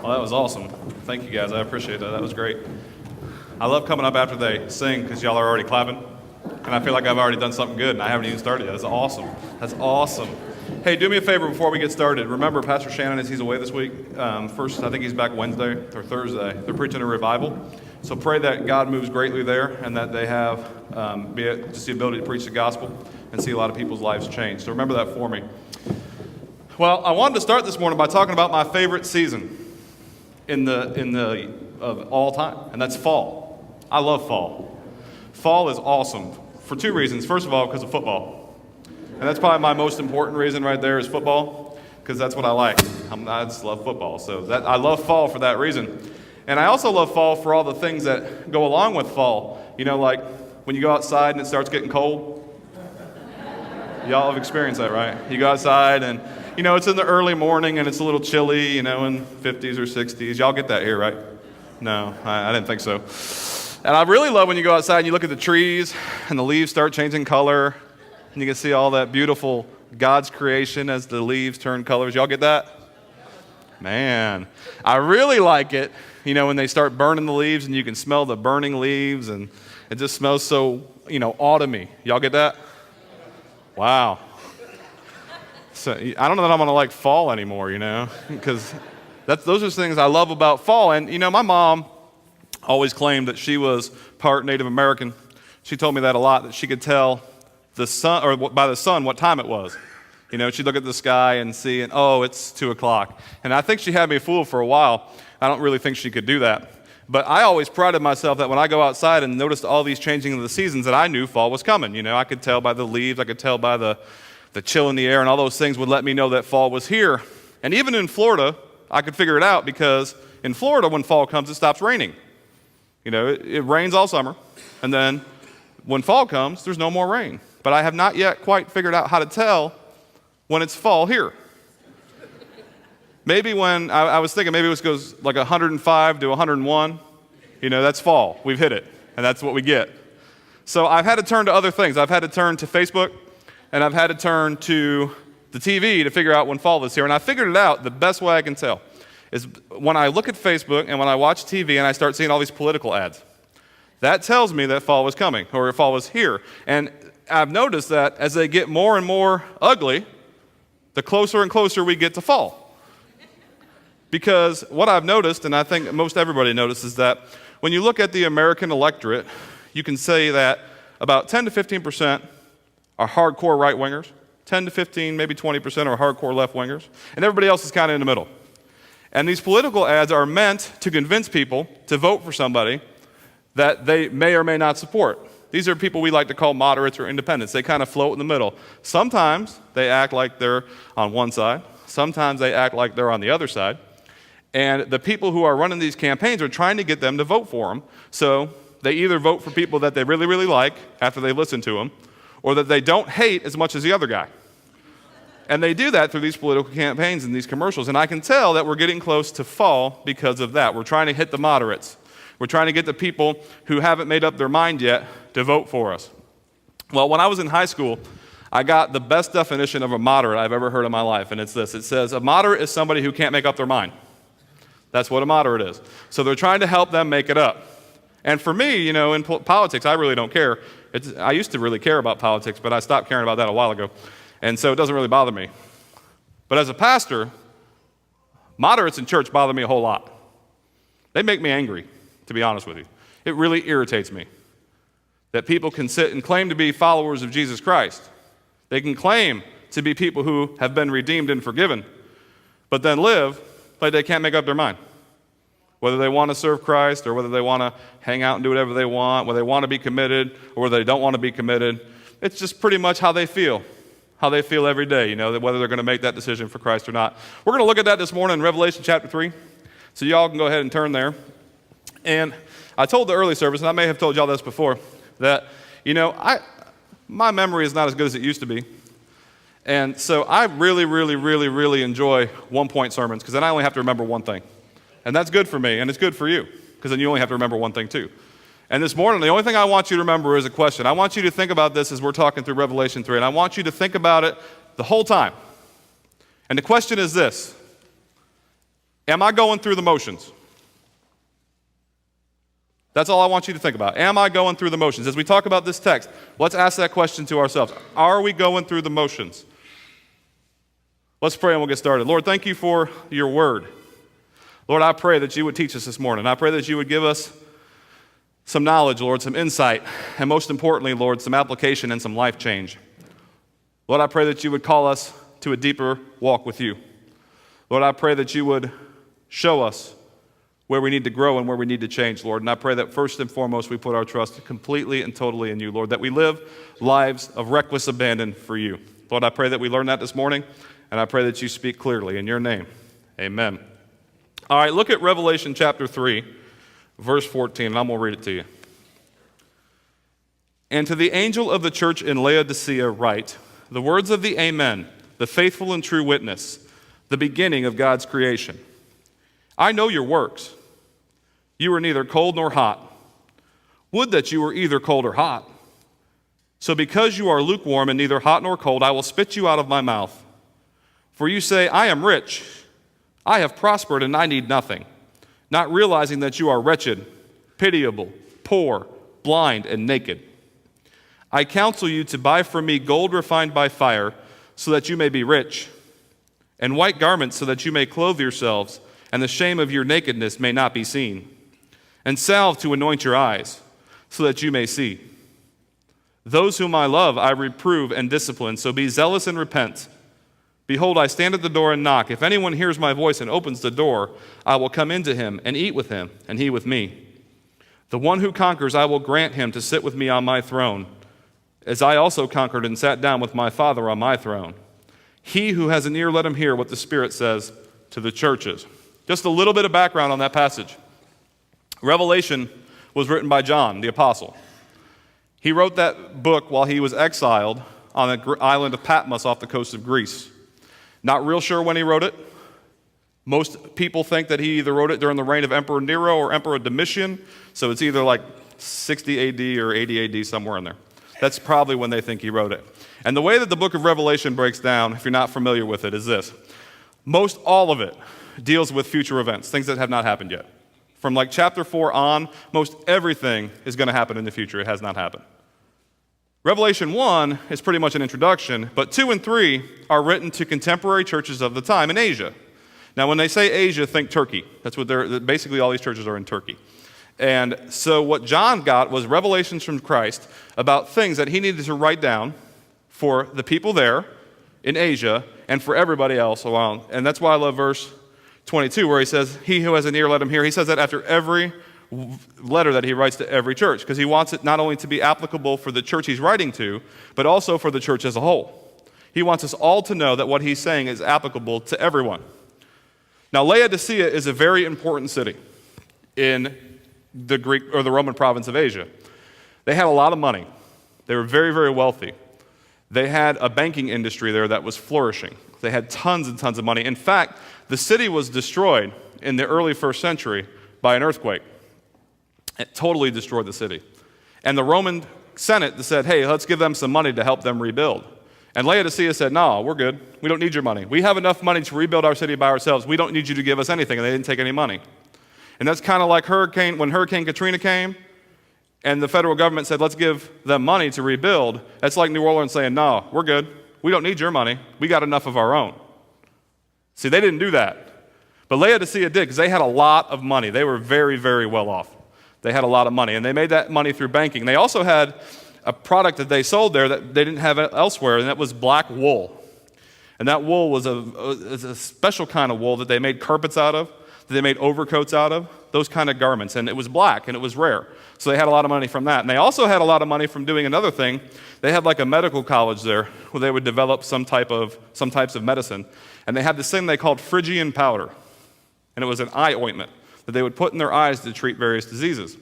Well, that was awesome. Thank you, guys. I appreciate that. That was great. I love coming up after they sing because y'all are already clapping. And I feel like I've already done something good, and I haven't even started yet. That's awesome. That's awesome. Hey, do me a favor before we get started. Remember, Pastor Shannon, he's away this week. First, I think he's back Wednesday or Thursday. They're preaching a revival. So pray that God moves greatly there and that they have just the ability to preach the gospel and see a lot of people's lives change. So remember that for me. Well, I wanted to start this morning by talking about my favorite season of all time, and that's fall. I love fall. Fall is awesome for two reasons. First of all, because of football. And that's probably my most important reason right there is football, because that's what I like. I just love football. So I love fall for that reason. And I also love fall for all the things that go along with fall. You know, like when you go outside and it starts getting cold. Y'all have experienced that, right? You go outside and, you know, it's in the early morning and it's a little chilly, you know, in 50s or 60s. Y'all get that here, right? No, I didn't think so. And I really love when you go outside and you look at the trees and the leaves start changing color and you can see all that beautiful God's creation as the leaves turn colors. Y'all get that? Man, I really like it, you know, when they start burning the leaves and you can smell the burning leaves and it just smells so, you know, autumny. Y'all get that? Wow. So I don't know that I'm going to like fall anymore, you know, because those are things I love about fall. And, you know, my mom always claimed that she was part Native American. She told me that a lot, that she could tell the sun, or by the sun, what time it was. You know, she'd look at the sky and see, and oh, it's 2 o'clock. And I think she had me fooled for a while. I don't really think she could do that. But I always prided myself that when I go outside and noticed all these changing of the seasons, that I knew fall was coming. You know, I could tell by the leaves, I could tell by the chill in the air, and all those things would let me know that fall was here. And even in Florida, I could figure it out because in Florida, when fall comes, it stops raining. You know, it rains all summer, and then when fall comes, there's no more rain. But I have not yet quite figured out how to tell when it's fall here. Maybe when, I was thinking maybe it goes like 105 to 101, you know, that's fall. We've hit it, and that's what we get. So I've had to turn to other things. I've had to turn to Facebook, and I've had to turn to the TV to figure out when fall is here. And I figured it out the best way I can tell is when I look at Facebook and when I watch TV and I start seeing all these political ads. That tells me that fall was coming, or fall was here. And I've noticed that as they get more and more ugly, the closer and closer we get to fall. Because what I've noticed, and I think most everybody notices, that when you look at the American electorate, you can say that about 10 to 15% are hardcore right-wingers, 10 to 15, maybe 20% are hardcore left-wingers, and everybody else is kind of in the middle. And these political ads are meant to convince people to vote for somebody that they may or may not support. These are people we like to call moderates or independents. They kind of float in the middle. Sometimes they act like they're on one side. Sometimes they act like they're on the other side. And the people who are running these campaigns are trying to get them to vote for them. So they either vote for people that they really, really like after they listen to them, or that they don't hate as much as the other guy. And they do that through these political campaigns and these commercials. And I can tell that we're getting close to fall because of that. We're trying to hit the moderates. We're trying to get the people who haven't made up their mind yet to vote for us. Well, when I was in high school, I got the best definition of a moderate I've ever heard in my life, and it's this. It says, a moderate is somebody who can't make up their mind. That's what a moderate is. So they're trying to help them make it up. And for me, you know, in politics, I really don't care. I used to really care about politics, but I stopped caring about that a while ago. And so it doesn't really bother me. But as a pastor, moderates in church bother me a whole lot. They make me angry, to be honest with you. It really irritates me that people can sit and claim to be followers of Jesus Christ. They can claim to be people who have been redeemed and forgiven, but then live like they can't make up their mind. Whether they want to serve Christ or whether they want to hang out and do whatever they want, whether they want to be committed or whether they don't want to be committed. It's just pretty much how they feel every day, you know, whether they're going to make that decision for Christ or not. We're going to look at that this morning in Revelation chapter 3. So y'all can go ahead and turn there. And I told the early service, and I may have told y'all this before, that, you know, my memory is not as good as it used to be. And so I really, really, really, really enjoy one-point sermons because then I only have to remember one thing. And that's good for me, and it's good for you because then you only have to remember one thing too. And this morning, the only thing I want you to remember is a question. I want you to think about this as we're talking through Revelation 3, and I want you to think about it the whole time. And the question is this: Am I going through the motions? That's all I want you to think about. Am I going through the motions? As we talk about this text, let's ask that question to ourselves. Are we going through the motions? Let's pray and we'll get started. Lord, thank you for your word. Lord, I pray that you would teach us this morning. I pray that you would give us some knowledge, Lord, some insight, and most importantly, Lord, some application and some life change. Lord, I pray that you would call us to a deeper walk with you. Lord, I pray that you would show us where we need to grow and where we need to change, Lord. And I pray that first and foremost we put our trust completely and totally in you, Lord, that we live lives of reckless abandon for you. Lord, I pray that we learn that this morning, and I pray that you speak clearly. In your name, amen. All right, look at Revelation chapter 3, verse 14, and I'm going to read it to you. And to the angel of the church in Laodicea write, the words of the Amen, the faithful and true witness, the beginning of God's creation. I know your works. You are neither cold nor hot. Would that you were either cold or hot. So because you are lukewarm and neither hot nor cold, I will spit you out of my mouth. For you say, I am rich, I have prospered, and I need nothing, not realizing that you are wretched, pitiable, poor, blind, and naked. I counsel you to buy from me gold refined by fire, so that you may be rich, and white garments so that you may clothe yourselves, and the shame of your nakedness may not be seen, and salve to anoint your eyes, so that you may see. Those whom I love I reprove and discipline, so be zealous and repent. Behold, I stand at the door and knock. If anyone hears my voice and opens the door, I will come into him and eat with him, and he with me. The one who conquers, I will grant him to sit with me on my throne, as I also conquered and sat down with my Father on my throne. He who has an ear, let him hear what the Spirit says to the churches. Just a little bit of background on that passage. Revelation was written by John, the apostle. He wrote that book while he was exiled on the island of Patmos off the coast of Greece. Not real sure when he wrote it. Most people think that he either wrote it during the reign of Emperor Nero or Emperor Domitian, so it's either like 60 AD or 80 AD, somewhere in there. That's probably when they think he wrote it. And the way that the book of Revelation breaks down, if you're not familiar with it, is this. Most all of it deals with future events, things that have not happened yet. From like chapter 4 on, most everything is going to happen in the future. It has not happened. Revelation 1 is pretty much an introduction, but 2 and 3 are written to contemporary churches of the time in Asia. Now, when they say Asia, think Turkey. That's what basically all these churches are in Turkey. And so what John got was revelations from Christ about things that he needed to write down for the people there in Asia and for everybody else around. And that's why I love verse 22, where he says, he who has an ear, let him hear. He says that after every letter that he writes to every church, because he wants it not only to be applicable for the church he's writing to, but also for the church as a whole. He wants us all to know that what he's saying is applicable to everyone. Now, Laodicea is a very important city in the Greek or the Roman province of Asia. They had a lot of money. They were very, very wealthy. They had a banking industry there that was flourishing. They had tons and tons of money. In fact, the city was destroyed in the early 1st century by an earthquake. It totally destroyed the city. And the Roman Senate said, hey, let's give them some money to help them rebuild. And Laodicea said, no, we're good. We don't need your money. We have enough money to rebuild our city by ourselves. We don't need you to give us anything. And they didn't take any money. And that's kind of like when Hurricane Katrina came and the federal government said, let's give them money to rebuild. That's like New Orleans saying, no, we're good. We don't need your money. We got enough of our own. See, they didn't do that. But Laodicea did, because they had a lot of money. They were very, very well off. They had a lot of money, and they made that money through banking. They also had a product that they sold there that they didn't have elsewhere, and that was black wool. And that wool was a special kind of wool that they made carpets out of, that they made overcoats out of, those kind of garments. And it was black, and it was rare. So they had a lot of money from that. And they also had a lot of money from doing another thing. They had like a medical college there where they would develop some types of medicine. And they had this thing they called Phrygian powder. And it was an eye ointment that they would put in their eyes to treat various diseases.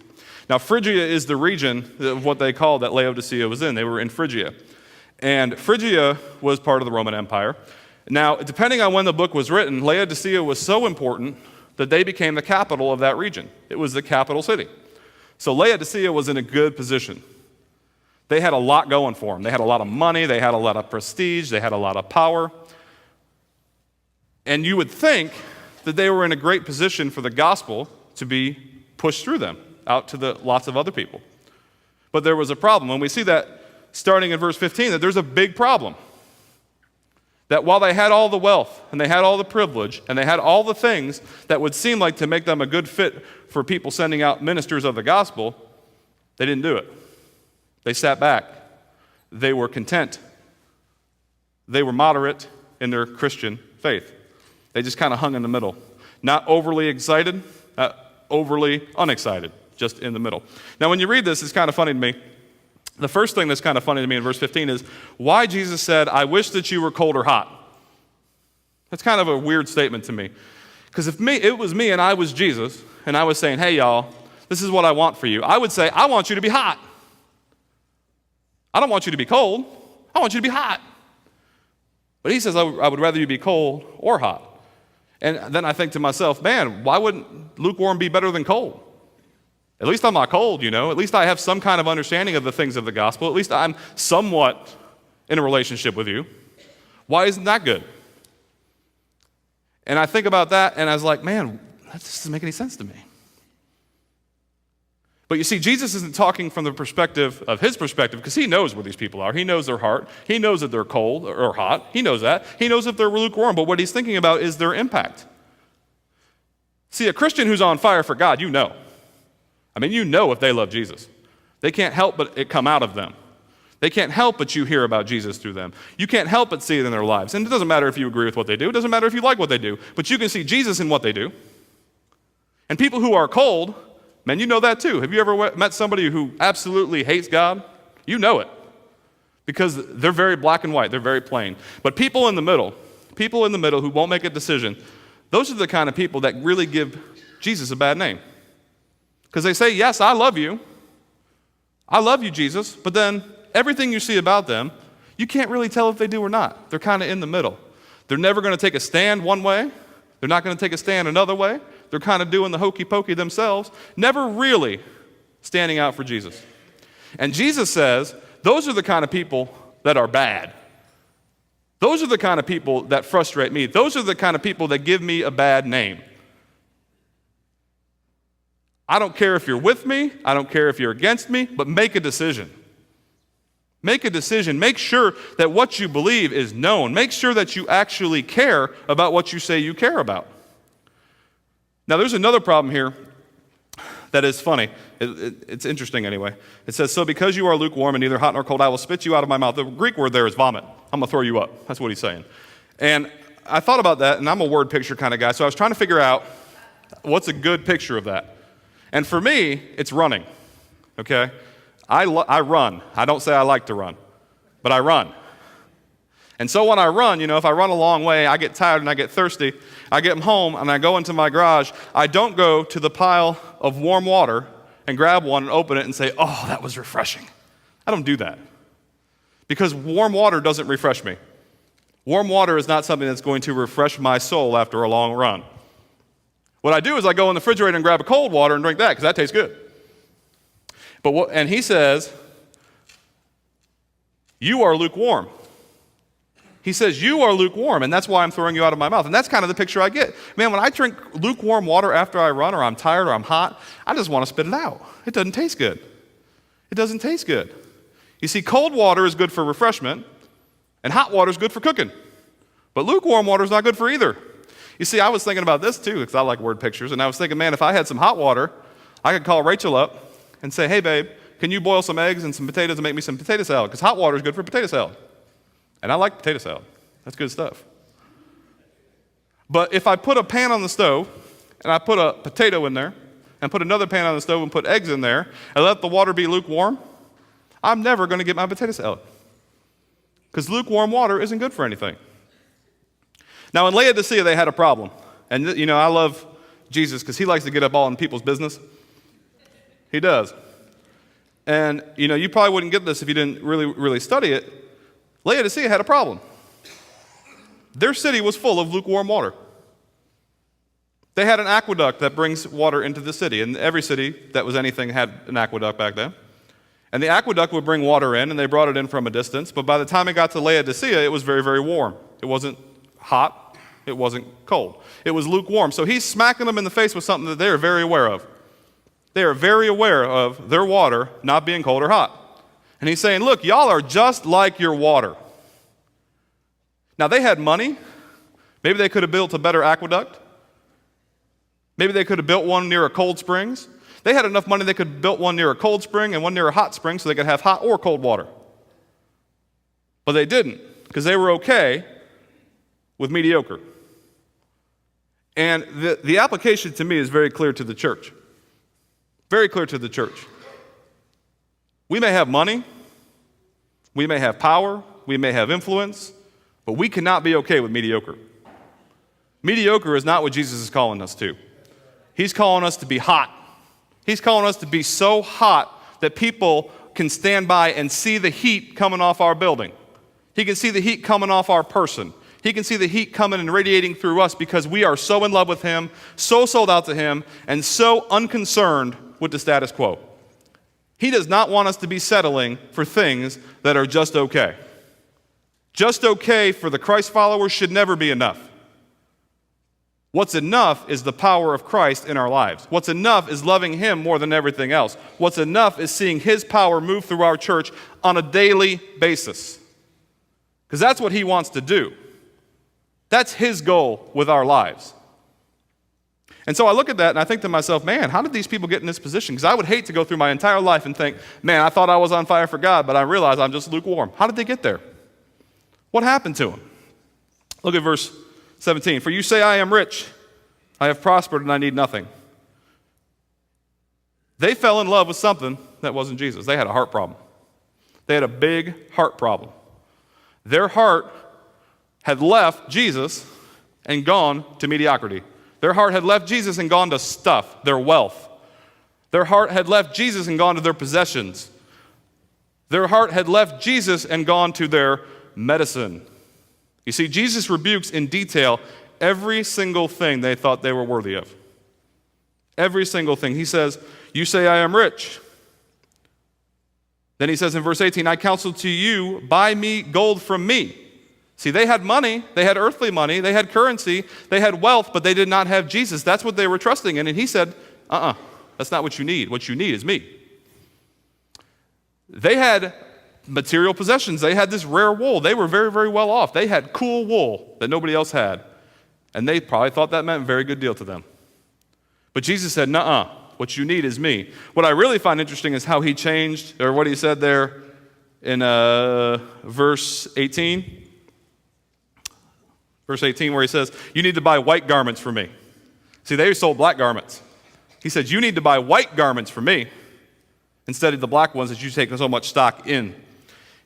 Now, Phrygia is the region of what they called that Laodicea was in. They were in Phrygia. And Phrygia was part of the Roman Empire. Now, depending on when the book was written, Laodicea was so important that they became the capital of that region. It was the capital city. So Laodicea was in a good position. They had a lot going for them. They had a lot of money. They had a lot of prestige. They had a lot of power. And you would think that they were in a great position for the gospel to be pushed through them out to the lots of other people. But there was a problem. When we see that starting in verse 15, that there's a big problem. That while they had all the wealth, and they had all the privilege, and they had all the things that would seem like to make them a good fit for people sending out ministers of the gospel, they didn't do it. They sat back. They were content. They were moderate in their Christian faith. They just kind of hung in the middle. Not overly excited, not overly unexcited, just in the middle. Now, when you read this, it's kind of funny to me. The first thing that's kind of funny to me in verse 15 is why Jesus said, I wish that you were cold or hot. That's kind of a weird statement to me. Because if it was me and I was Jesus, and I was saying, hey, y'all, this is what I want for you, I would say, I want you to be hot. I don't want you to be cold. I want you to be hot. But he says, I would rather you be cold or hot. And then I think to myself, man, why wouldn't lukewarm be better than cold? At least I'm not cold, At least I have some kind of understanding of the things of the gospel. At least I'm somewhat in a relationship with you. Why isn't that good? And I think about that, and I was like, man, that just doesn't make any sense to me. But you see, Jesus isn't talking from the perspective of his perspective, because he knows where these people are. He knows their heart. He knows that they're cold or hot. He knows that. He knows if they're lukewarm. But what he's thinking about is their impact. See, a Christian who's on fire for God, you know if they love Jesus. They can't help but it come out of them. They can't help but you hear about Jesus through them. You can't help but see it in their lives. And it doesn't matter if you agree with what they do. It doesn't matter if you like what they do. But you can see Jesus in what they do. And people who are cold, man, you know that too. Have you ever met somebody who absolutely hates God? You know it. Because they're very black and white. They're very plain. But people in the middle who won't make a decision, those are the kind of people that really give Jesus a bad name. Because they say, yes, I love you. I love you, Jesus. But then everything you see about them, you can't really tell if they do or not. They're kind of in the middle. They're never going to take a stand one way. They're not going to take a stand another way. They're kind of doing the hokey pokey themselves, never really standing out for Jesus. And Jesus says, those are the kind of people that are bad. Those are the kind of people that frustrate me. Those are the kind of people that give me a bad name. I don't care if you're with me, I don't care if you're against me, but make a decision. Make a decision. Make sure that what you believe is known. Make sure that you actually care about what you say you care about. Now, there's another problem here that is funny. It's interesting anyway. It says, so because you are lukewarm and neither hot nor cold, I will spit you out of my mouth. The Greek word there is vomit. I'm going to throw you up. That's what he's saying. And I thought about that, and I'm a word picture kind of guy, so I was trying to figure out what's a good picture of that. And for me, it's running, okay? I run. I don't say I like to run, but I run. And so when I run, if I run a long way, I get tired and I get thirsty. I get home and I go into my garage. I don't go to the pile of warm water and grab one and open it and say, oh, that was refreshing. I don't do that because warm water doesn't refresh me. Warm water is not something that's going to refresh my soul after a long run. What I do is I go in the refrigerator and grab a cold water and drink that because that tastes good. And he says, you are lukewarm. He says, you are lukewarm, and that's why I'm throwing you out of my mouth. And that's kind of the picture I get. Man, when I drink lukewarm water after I run or I'm tired or I'm hot, I just want to spit it out. It doesn't taste good. It doesn't taste good. You see, cold water is good for refreshment, and hot water is good for cooking. But lukewarm water is not good for either. You see, I was thinking about this too, because I like word pictures, and I was thinking, man, if I had some hot water, I could call Rachel up and say, hey, babe, can you boil some eggs and some potatoes and make me some potato salad? Because hot water is good for potato salad. And I like potato salad. That's good stuff. But if I put a pan on the stove, and I put a potato in there, and put another pan on the stove and put eggs in there, and let the water be lukewarm, I'm never going to get my potato salad. Because lukewarm water isn't good for anything. Now, in Laodicea, they had a problem. And, I love Jesus because he likes to get up all in people's business. He does. And, you probably wouldn't get this if you didn't really study it. Laodicea had a problem. Their city was full of lukewarm water. They had an aqueduct that brings water into the city. And every city that was anything had an aqueduct back then. And the aqueduct would bring water in, and they brought it in from a distance. But by the time it got to Laodicea, it was very, very warm. It wasn't hot. It wasn't cold. It was lukewarm. So he's smacking them in the face with something that they are very aware of. They are very aware of their water not being cold or hot. And he's saying, look, y'all are just like your water. Now, they had money. Maybe they could have built a better aqueduct. Maybe they could have built one near a cold springs. They had enough money they could have built one near a cold spring and one near a hot spring so they could have hot or cold water. But they didn't, because they were okay with mediocre. And the application to me is very clear to the church. Very clear to the church. We may have money, we may have power, we may have influence, but we cannot be okay with mediocre. Mediocre is not what Jesus is calling us to. He's calling us to be hot. He's calling us to be so hot that people can stand by and see the heat coming off our building. He can see the heat coming off our person. He can see the heat coming and radiating through us because we are so in love with him, so sold out to him, and so unconcerned with the status quo. He does not want us to be settling for things that are just okay. Just okay for the Christ followers should never be enough. What's enough is the power of Christ in our lives. What's enough is loving him more than everything else. What's enough is seeing his power move through our church on a daily basis. Because that's what he wants to do. That's his goal with our lives. And so I look at that and I think to myself, man, how did these people get in this position? Because I would hate to go through my entire life and think, man, I thought I was on fire for God, but I realized I'm just lukewarm. How did they get there? What happened to them? Look at verse 17. For you say, I am rich, I have prospered, and I need nothing. They fell in love with something that wasn't Jesus. They had a heart problem. They had a big heart problem. Their heart had left Jesus and gone to mediocrity. Their heart had left Jesus and gone to stuff, their wealth. Their heart had left Jesus and gone to their possessions. Their heart had left Jesus and gone to their medicine. You see, Jesus rebukes in detail every single thing they thought they were worthy of. Every single thing. He says, you say I am rich. Then he says in verse 18, I counsel to you, buy me gold from me. See, they had money, they had earthly money, they had currency, they had wealth, but they did not have Jesus. That's what they were trusting in. And he said, that's not what you need. What you need is me. They had material possessions. They had this rare wool. They were very, very well off. They had cool wool that nobody else had. And they probably thought that meant a very good deal to them. But Jesus said, what you need is me. What I really find interesting is how he changed, or what he said there in verse 18. Verse 18 where he says, you need to buy white garments for me. See, they sold black garments. He said, you need to buy white garments for me instead of the black ones that you take so much stock in.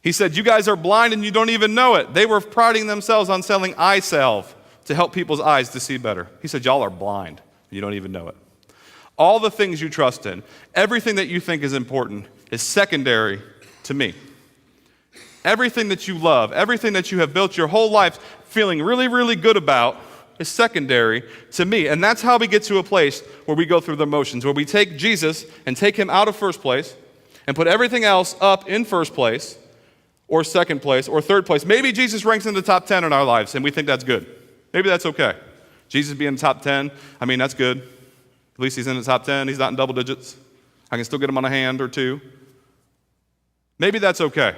He said, you guys are blind and you don't even know it. They were priding themselves on selling eye salve to help people's eyes to see better. He said, y'all are blind and you don't even know it. All the things you trust in, everything that you think is important is secondary to me. Everything that you love, everything that you have built your whole life feeling really, really good about is secondary to me. And that's how we get to a place where we go through the motions, where we take Jesus and take him out of first place and put everything else up in first place or second place or third place. Maybe Jesus ranks in the top 10 in our lives and we think that's good. Maybe that's okay. Jesus being in the top 10, that's good. At least he's in the top 10. He's not in double digits. I can still get him on a hand or two. Maybe that's okay.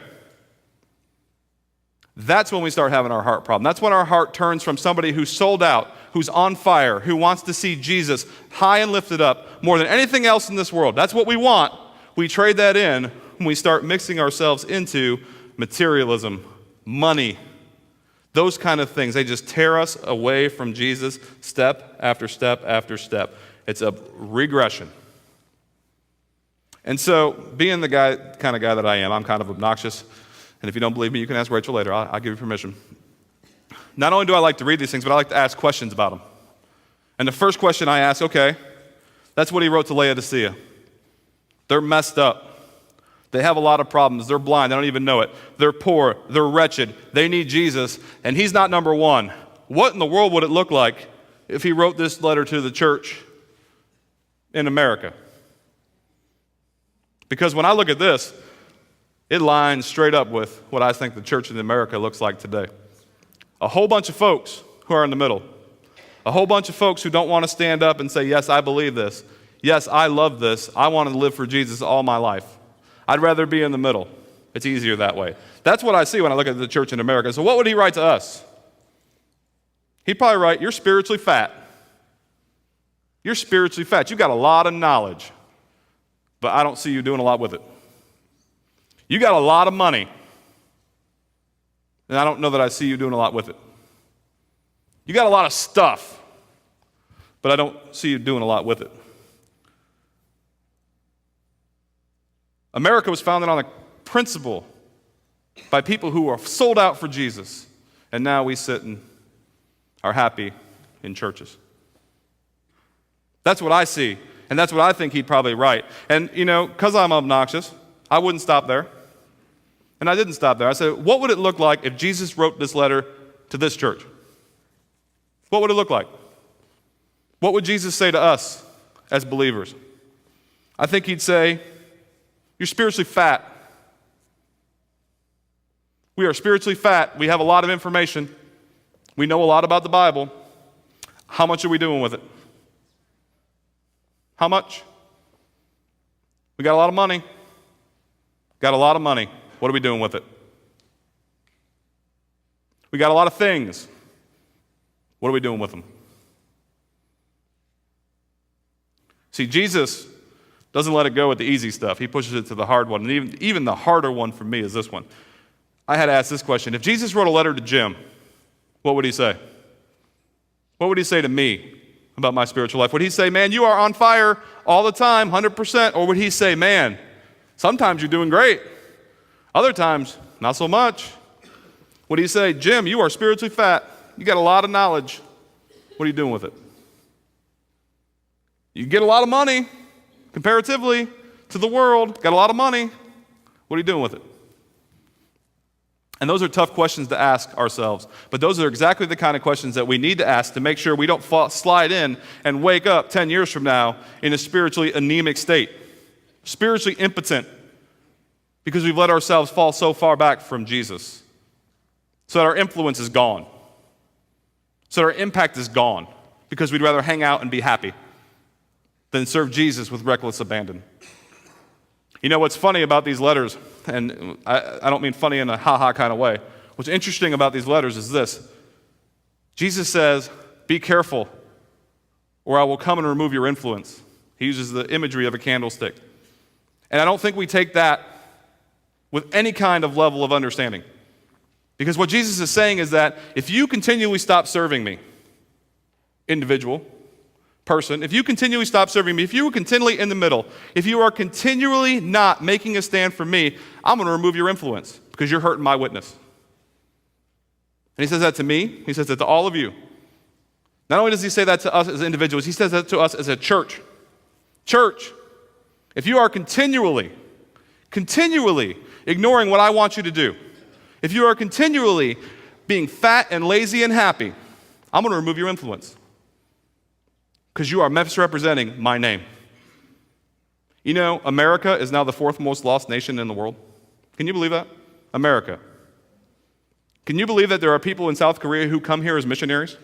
That's when we start having our heart problem. That's when our heart turns from somebody who's sold out, who's on fire, who wants to see Jesus high and lifted up more than anything else in this world. That's what we want. We trade that in when we start mixing ourselves into materialism, money, those kind of things. They just tear us away from Jesus step after step after step. It's a regression. And so, being the kind of guy that I am, I'm kind of obnoxious. And if you don't believe me, you can ask Rachel later. I'll give you permission. Not only do I like to read these things, but I like to ask questions about them. And the first question I ask, okay, that's what he wrote to Laodicea. They're messed up. They have a lot of problems. They're blind. They don't even know it. They're poor. They're wretched. They need Jesus, and he's not number one. What in the world would it look like if he wrote this letter to the church in America? Because when I look at this, it lines straight up with what I think the church in America looks like today. A whole bunch of folks who are in the middle. A whole bunch of folks who don't want to stand up and say, yes, I believe this. Yes, I love this. I want to live for Jesus all my life. I'd rather be in the middle. It's easier that way. That's what I see when I look at the church in America. So what would he write to us? He'd probably write, you're spiritually fat. You're spiritually fat. You got a lot of knowledge, but I don't see you doing a lot with it. You got a lot of money, and I don't know that I see you doing a lot with it. You got a lot of stuff, but I don't see you doing a lot with it. America was founded on a principle by people who were sold out for Jesus, and now we sit and are happy in churches. That's what I see, and that's what I think he'd probably write. And, because I'm obnoxious, I wouldn't stop there. And I didn't stop there. I said, what would it look like if Jesus wrote this letter to this church? What would it look like? What would Jesus say to us as believers? I think he'd say, you're spiritually fat. We are spiritually fat. We have a lot of information. We know a lot about the Bible. How much are we doing with it? How much? We got a lot of money. Got a lot of money. What are we doing with it? We got a lot of things. What are we doing with them? See, Jesus doesn't let it go with the easy stuff. He pushes it to the hard one. And even the harder one for me is this one. I had to ask this question. If Jesus wrote a letter to Jim, what would he say? What would he say to me about my spiritual life? Would he say, man, you are on fire all the time, 100%? Or would he say, man, sometimes you're doing great. Other times, not so much. Would he say, Jim, you are spiritually fat. You got a lot of knowledge. What are you doing with it? You get a lot of money, comparatively to the world, got a lot of money. What are you doing with it? And those are tough questions to ask ourselves. But those are exactly the kind of questions that we need to ask to make sure we don't slide in and wake up 10 years from now in a spiritually anemic state, spiritually impotent, because we've let ourselves fall so far back from Jesus, so that our influence is gone, so that our impact is gone, because we'd rather hang out and be happy than serve Jesus with reckless abandon. You know what's funny about these letters, and I don't mean funny in a ha-ha kind of way. What's interesting about these letters is this. Jesus says, be careful, or I will come and remove your influence. He uses the imagery of a candlestick. And I don't think we take that with any kind of level of understanding. Because what Jesus is saying is that if you continually stop serving me, individual, person, if you continually stop serving me, if you are continually in the middle, if you are continually not making a stand for me, I'm going to remove your influence because you're hurting my witness. And he says that to me. He says that to all of you. Not only does he say that to us as individuals, he says that to us as a church. Church, if you are continually ignoring what I want you to do, if you are continually being fat and lazy and happy, I'm going to remove your influence because you are misrepresenting my name. You know, America is now the fourth most lost nation in the world. Can you believe that? America. Can you believe that there are people in South Korea who come here as missionaries?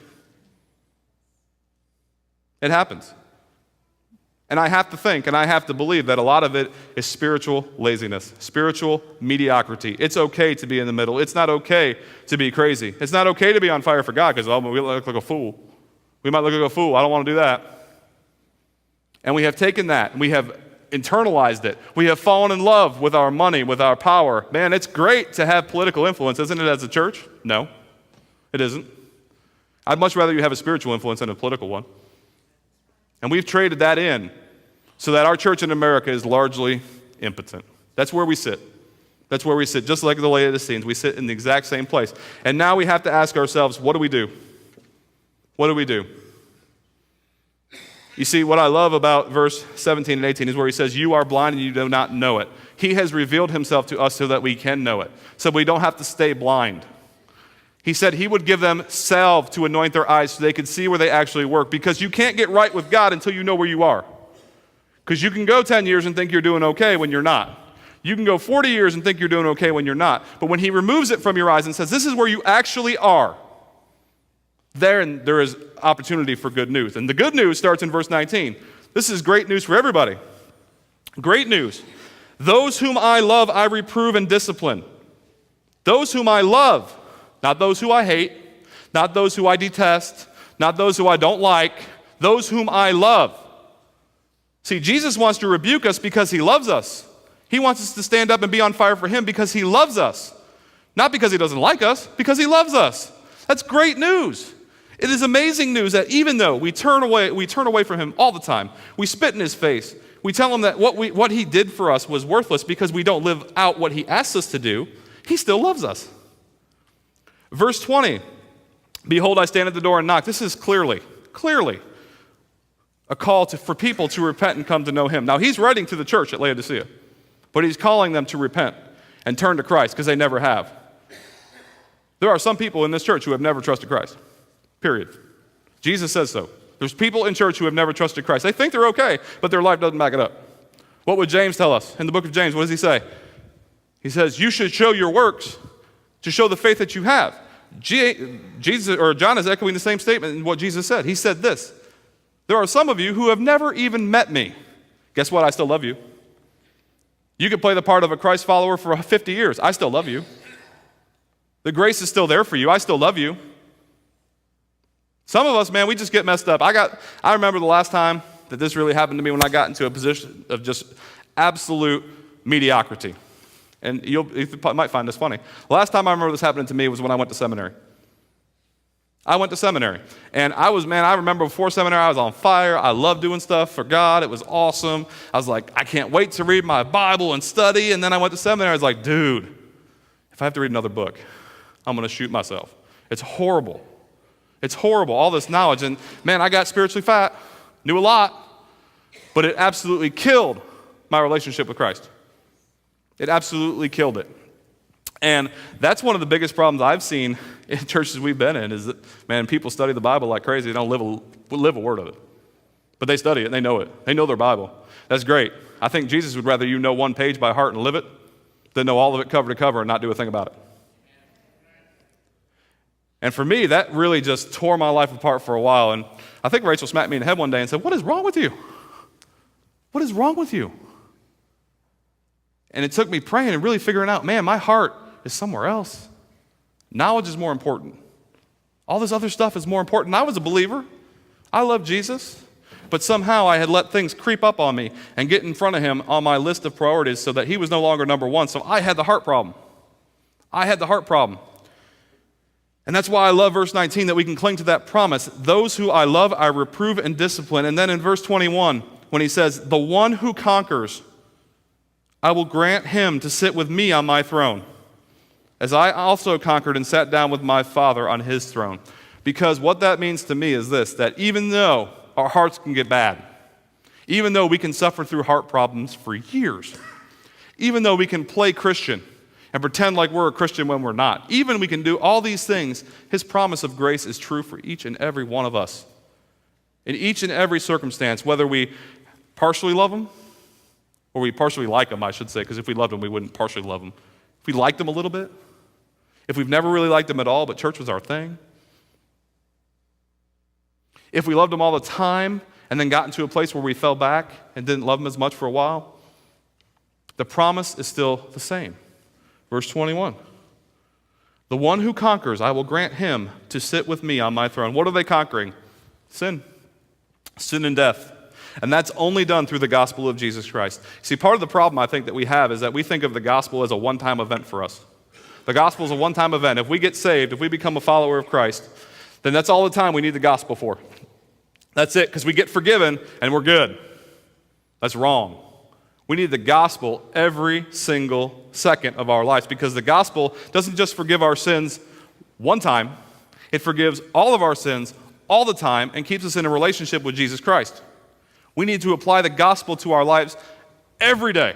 It happens. And I have to think and I have to believe that a lot of it is spiritual laziness, spiritual mediocrity. It's okay to be in the middle. It's not okay to be crazy. It's not okay to be on fire for God because, we look like a fool. We might look like a fool. I don't want to do that. And we have taken that and we have internalized it. We have fallen in love with our money, with our power. Man, it's great to have political influence, isn't it, as a church? No, it isn't. I'd much rather you have a spiritual influence than a political one. And we've traded that in so that our church in America is largely impotent. That's where we sit. That's where we sit, just like the Laodiceans. We sit in the exact same place. And now we have to ask ourselves, what do we do? What do we do? You see, what I love about verse 17 and 18 is where he says, you are blind and you do not know it. He has revealed himself to us so that we can know it, so we don't have to stay blind. He said he would give them salve to anoint their eyes so they could see where they actually work, because you can't get right with God until you know where you are. Because you can go 10 years and think you're doing okay when you're not. You can go 40 years and think you're doing okay when you're not. But when he removes it from your eyes and says, this is where you actually are, there is opportunity for good news. And the good news starts in verse 19. This is great news for everybody. Great news. Those whom I love, I reprove and discipline. Those whom I love, not those who I hate, not those who I detest, not those who I don't like, those whom I love. See, Jesus wants to rebuke us because he loves us. He wants us to stand up and be on fire for him because he loves us. Not because he doesn't like us, because he loves us. That's great news. It is amazing news that even though we turn away from him all the time, we spit in his face, we tell him that what he did for us was worthless because we don't live out what he asks us to do, he still loves us. Verse 20, behold, I stand at the door and knock. This is clearly a call for people to repent and come to know him. Now, he's writing to the church at Laodicea, but he's calling them to repent and turn to Christ because they never have. There are some people in this church who have never trusted Christ, period. Jesus says so. There's people in church who have never trusted Christ. They think they're okay, but their life doesn't back it up. What would James tell us? In the book of James, what does he say? He says, you should show your works to show the faith that you have. John is echoing the same statement in what Jesus said. He said this, there are some of you who have never even met me. Guess what? I still love you. You could play the part of a Christ follower for 50 years. I still love you. The grace is still there for you. I still love you. Some of us, man, we just get messed up. I remember the last time that this really happened to me when I got into a position of just absolute mediocrity. And you might find this funny. The last time I remember this happening to me was when I went to seminary. I went to seminary. And I remember before seminary, I was on fire. I loved doing stuff for God. It was awesome. I was like, I can't wait to read my Bible and study. And then I went to seminary. I was like, dude, if I have to read another book, I'm going to shoot myself. It's horrible. It's horrible, all this knowledge. And man, I got spiritually fat, knew a lot, but it absolutely killed my relationship with Christ. It absolutely killed it. And that's one of the biggest problems I've seen in churches we've been in is that, man, people study the Bible like crazy. They don't live a word of it. But they study it and they know it. They know their Bible. That's great. I think Jesus would rather you know one page by heart and live it than know all of it cover to cover and not do a thing about it. And for me, that really just tore my life apart for a while. And I think Rachel smacked me in the head one day and said, what is wrong with you? What is wrong with you? And it took me praying and really figuring out, man, my heart is somewhere else. Knowledge is more important. All this other stuff is more important. I was a believer. I loved Jesus. But somehow I had let things creep up on me and get in front of him on my list of priorities so that he was no longer number one. So I had the heart problem. And that's why I love verse 19, that we can cling to that promise. Those who I love, I reprove and discipline. And then in verse 21, when he says, the one who conquers, I will grant him to sit with me on my throne, as I also conquered and sat down with my Father on his throne. Because what that means to me is this, that even though our hearts can get bad, even though we can suffer through heart problems for years, even though we can play Christian and pretend like we're a Christian when we're not, even we can do all these things, his promise of grace is true for each and every one of us. In each and every circumstance, whether we partially love him, or we partially like him, I should say, because if we loved him, we wouldn't partially love him. If we liked him a little bit, if we've never really liked him at all, but church was our thing, if we loved him all the time and then got into a place where we fell back and didn't love him as much for a while, the promise is still the same. Verse 21, the one who conquers, I will grant him to sit with me on my throne. What are they conquering? Sin and death. And that's only done through the gospel of Jesus Christ. See, part of the problem I think that we have is that we think of the gospel as a one-time event for us. The gospel is a one-time event. If we get saved, if we become a follower of Christ, then that's all the time we need the gospel for. That's it, because we get forgiven and we're good. That's wrong. We need the gospel every single second of our lives, because the gospel doesn't just forgive our sins one time. It forgives all of our sins all the time and keeps us in a relationship with Jesus Christ. We need to apply the gospel to our lives every day,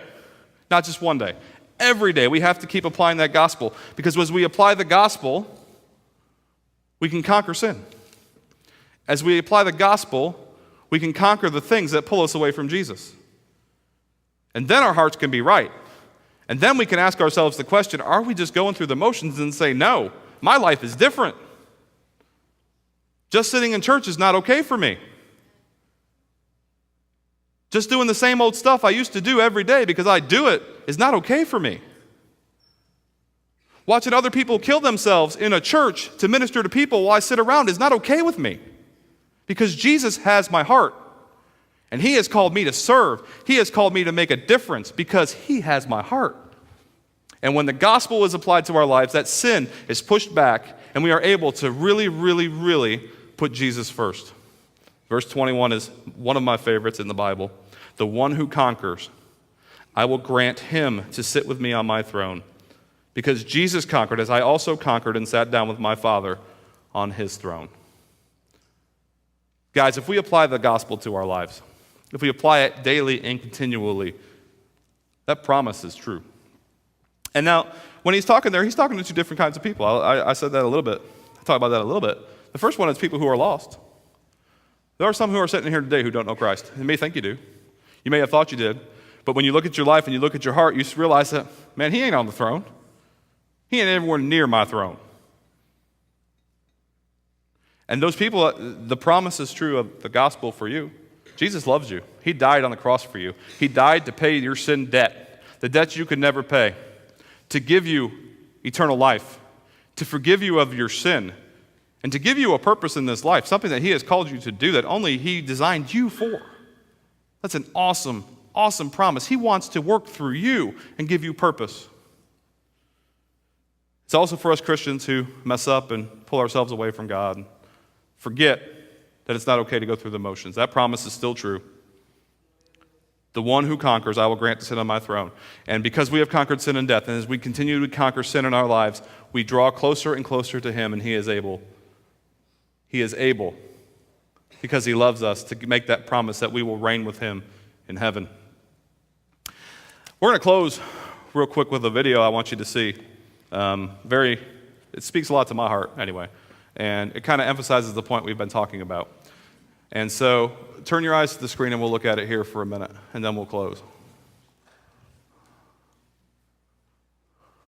not just one day. Every day we have to keep applying that gospel, because as we apply the gospel, we can conquer sin. As we apply the gospel, we can conquer the things that pull us away from Jesus. And then our hearts can be right. And then we can ask ourselves the question, are we just going through the motions and say, no, my life is different. Just sitting in church is not okay for me. Just doing the same old stuff I used to do every day because I do it is not okay for me. Watching other people kill themselves in a church to minister to people while I sit around is not okay with me because Jesus has my heart. And he has called me to serve. He has called me to make a difference because he has my heart. And when the gospel is applied to our lives, that sin is pushed back and we are able to really, really, really put Jesus first. Verse 21 is one of my favorites in the Bible. The one who conquers, I will grant him to sit with me on my throne. Because Jesus conquered, as I also conquered and sat down with my Father on his throne. Guys, if we apply the gospel to our lives, if we apply it daily and continually, that promise is true. And now, when he's talking there, he's talking to two different kinds of people. I said that a little bit. I talked about that a little bit. The first one is people who are lost. There are some who are sitting here today who don't know Christ. You may think you do. You may have thought you did. But when you look at your life and you look at your heart, you realize that, man, he ain't on the throne. He ain't anywhere near my throne. And those people, the promise is true of the gospel for you. Jesus loves you. He died on the cross for you. He died to pay your sin debt, the debt you could never pay, to give you eternal life, to forgive you of your sin, and to give you a purpose in this life, something that he has called you to do that only he designed you for. That's an awesome, awesome promise. He wants to work through you and give you purpose. It's also for us Christians who mess up and pull ourselves away from God and forget that it's not okay to go through the motions. That promise is still true. The one who conquers, I will grant to sit on my throne. And because we have conquered sin and death, and as we continue to conquer sin in our lives, we draw closer and closer to him, and he is able, because he loves us, to make that promise that we will reign with him in heaven. We're going to close real quick with a video I want you to see. It speaks a lot to my heart anyway, and it kind of emphasizes the point we've been talking about. And so turn your eyes to the screen and we'll look at it here for a minute, and then we'll close.